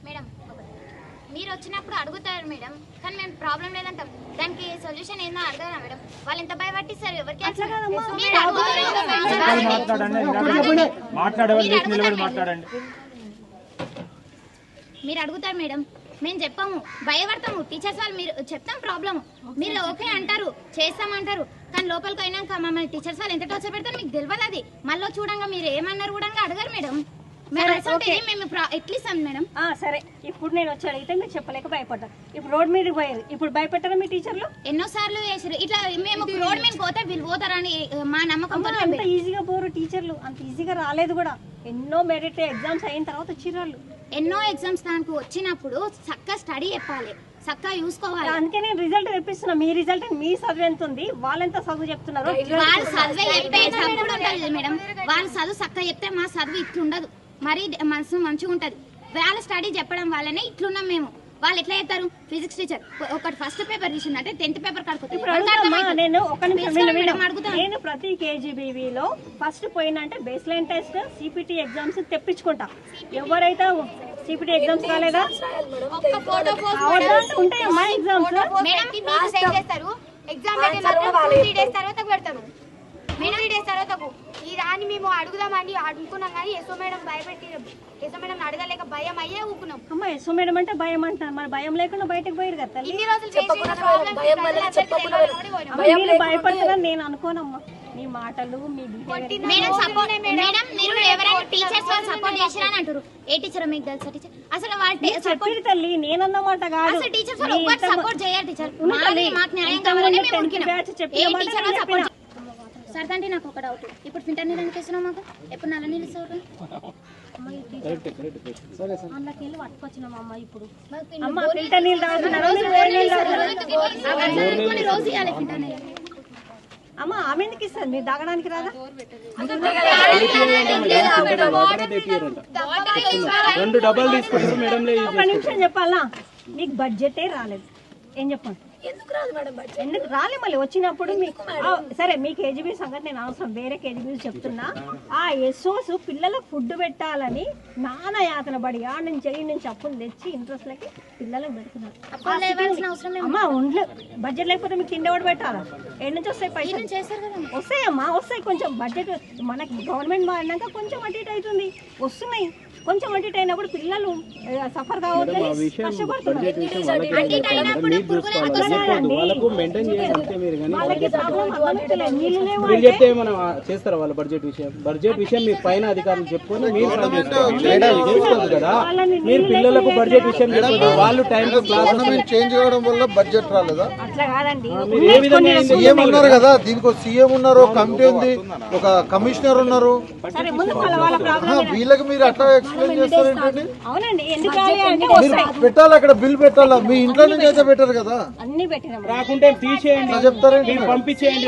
Madam మీరు వచ్చినప్పుడు అడుగుతారు మేడం, కానీ మేము ప్రాబ్లం లేదంటాం. దానికి సొల్యూషన్ ఏందో అడగరా మేడం? వాళ్ళు ఎంత భయపట్టిస్తారు ఎవరికి? మీరు అడుగుతారు మేడం, మేము చెప్పాము, భయపడతాము. టీచర్స్ వాళ్ళు మీరు చెప్తాం ప్రాబ్లమ్, మీరు ఓకే అంటారు, చేస్తామంటారు. కానీ లోపలికి అయినాక మమ్మల్ని టీచర్స్ వాళ్ళు ఎంత టార్చర్ పెడతారు మీకు తెలియదు. అది మళ్ళీ చూడంగా మీరు ఏమన్నారు కూడా అడగారు మేడం. మేము ఎట్లిస్తాం మేడం? సరే, ఇప్పుడు నేను వచ్చి అడిగితే మీరు చెప్పలేక భయపడ్డారు. ఇప్పుడు రోడ్ మీద పోయారు, ఇప్పుడు భయపెట్టారా మీ టీచర్లు? ఎన్నో సార్లు చేసారు ఇట్లా. మేము రోడ్ మీద పోతే వీళ్ళు పోతారని మా నమ్మకం. అంత ఈజీగా పోరు టీచర్లు, అంత ఈజీగా రాలేదు కూడా. ఎన్నో మెరిట్ ఎగ్జామ్స్ అయిన తర్వాత వచ్చిర్రు. ఎన్నో ఎగ్జామ్స్ దానికి వచ్చినప్పుడు చక్కగా స్టడీ చెప్పాలి, చక్కగా చూసుకోవాలి. అందుకే నేను రిజల్ట్ తెప్పిస్తున్నా. మీ రిజల్ట్ మీ చదువు ఎంత ఉంది, వాళ్ళెంత చదువు చెప్తున్నారు? వాళ్ళు చదివే చెప్పే చదువు ఉంటుంది మేడం. వాళ్ళు చదువు చక్కగా చెప్తే మా చదువు ఇట్లుండదు, మరీ మనసు మంచిగా ఉంటది. వాళ్ళ స్టడీ చెప్పడం వల్లనే ఇట్లున్నాం మేము. వాళ్ళు ఎట్లా చెప్తారు? ఫిజిక్స్ టీచర్ ఒకటి ఫస్ట్ పేపర్ తీసిందంటే 10th పేపర్ నేను ప్రతి కేజీబీవీలో ఫస్ట్ పోయినంటే baseline test, CPT exams తెప్పించుకుంటా. ఎవరైతే సిపిటి ఎగ్జామ్స్ కాలేదా ఉంటాయమ్మా ఎగ్జామ్స్. ఈ దాన్ని మేము అడుగుదామని అనుకున్నాం కానీ ఎస్ఓ మేడం భయపెట్టి ఎస్ఓ మేడం అడగలేక భయం అయ్యే ఊకున్నాం. అమ్మ ఎస్ఓ మేడం అంటే భయం అంటారు, మరి భయం లేకుండా బయటకు పోయారు కదా. ఇన్ని రోజులు మీరు భయపడతారని నేను అనుకోనమ్మా. మీ మాటలు మీ ఏ టీచర్ మీకు తెలుసా? టీచర్ అసలు చెప్పేది తల్లి నేనన్నమాట కాదు. సార్ అంటే నాకు ఒక డౌట్, ఇప్పుడు ఫిల్టర్ నీళ్ళు ఎందుకు వేస్తున్నావు మాకు? ఎప్పుడు నల్ల నీళ్ళు ఇస్తావు? అందులోకి వెళ్ళి పట్టుకొచ్చినాం అమ్మ. ఇప్పుడు రోజు ఇవ్వాలి ఫిల్టర్ నీళ్ళు. అమ్మ ఆమె ఎందుకు ఇస్తారు? మీరు తాగడానికి రాదా? ఒక నిమిషం చెప్పాలా, మీకు బడ్జెటే రాలేదు. ఏం చెప్పండి, ఎందుకు రాలే? మళ్ళీ వచ్చినప్పుడు సరే మీ కేజీబీ సంగతి నేను అవసరం, వేరే కేజీబీ చెప్తున్నా. ఆ ఎస్ఓస్ పిల్లలకు ఫుడ్ పెట్టాలని నానా యాతన పడి ఆ నుంచి ఈ నుంచి అప్పులు తెచ్చి ఇంట్రెస్ట్ లకి పిల్లలకు పెడుతున్నారు. అమ్మా ఒంట్లో బడ్జెట్ లేకపోతే మీకు తిండి ఎవరు పెట్టాలా? ఏడు నుంచి వస్తాయి పైసలు? వస్తాయమ్మా వస్తాయి. కొంచెం బడ్జెట్ మనకి గవర్నమెంట్ మారినాక కొంచెం అటు ఇటు అవుతుంది, వస్తున్నాయి. కొంచెం అటు ఇటు అయినప్పుడు పిల్లలు సఫర్ కావద్దని కష్టపడుతున్నారు. చేస్తారా వాళ్ళ బడ్జెట్ విషయం? బడ్జెట్ విషయం మీ పైన అధికారులు చెప్పుకొని మీరు కదా. మీరు పిల్లలకు బడ్జెట్ విషయం వాళ్ళు టైం చేంజ్ కావడం వల్ల బడ్జెట్ రాలేదా? అట్లా కాదండి, సీఎం ఉన్నారు కదా, దీనికి సీఎం ఉన్నారు, కమిటీ ఉంది, ఒక కమిషనర్ ఉన్నారు. వీళ్ళకి మీరు అట్లా ఎక్స్ప్లెయిన్ చేస్తారేంటండి? అవునండి, ఎందుకు పెట్టాలి అక్కడ బిల్ పెట్టాలా? మీ ఇంట్లో నుంచి అయితే పెట్టారు కదా, అన్ని పెట్టినా రాకుంటే తీసేయండి, చెప్తారేంటి? పంపించేయండి.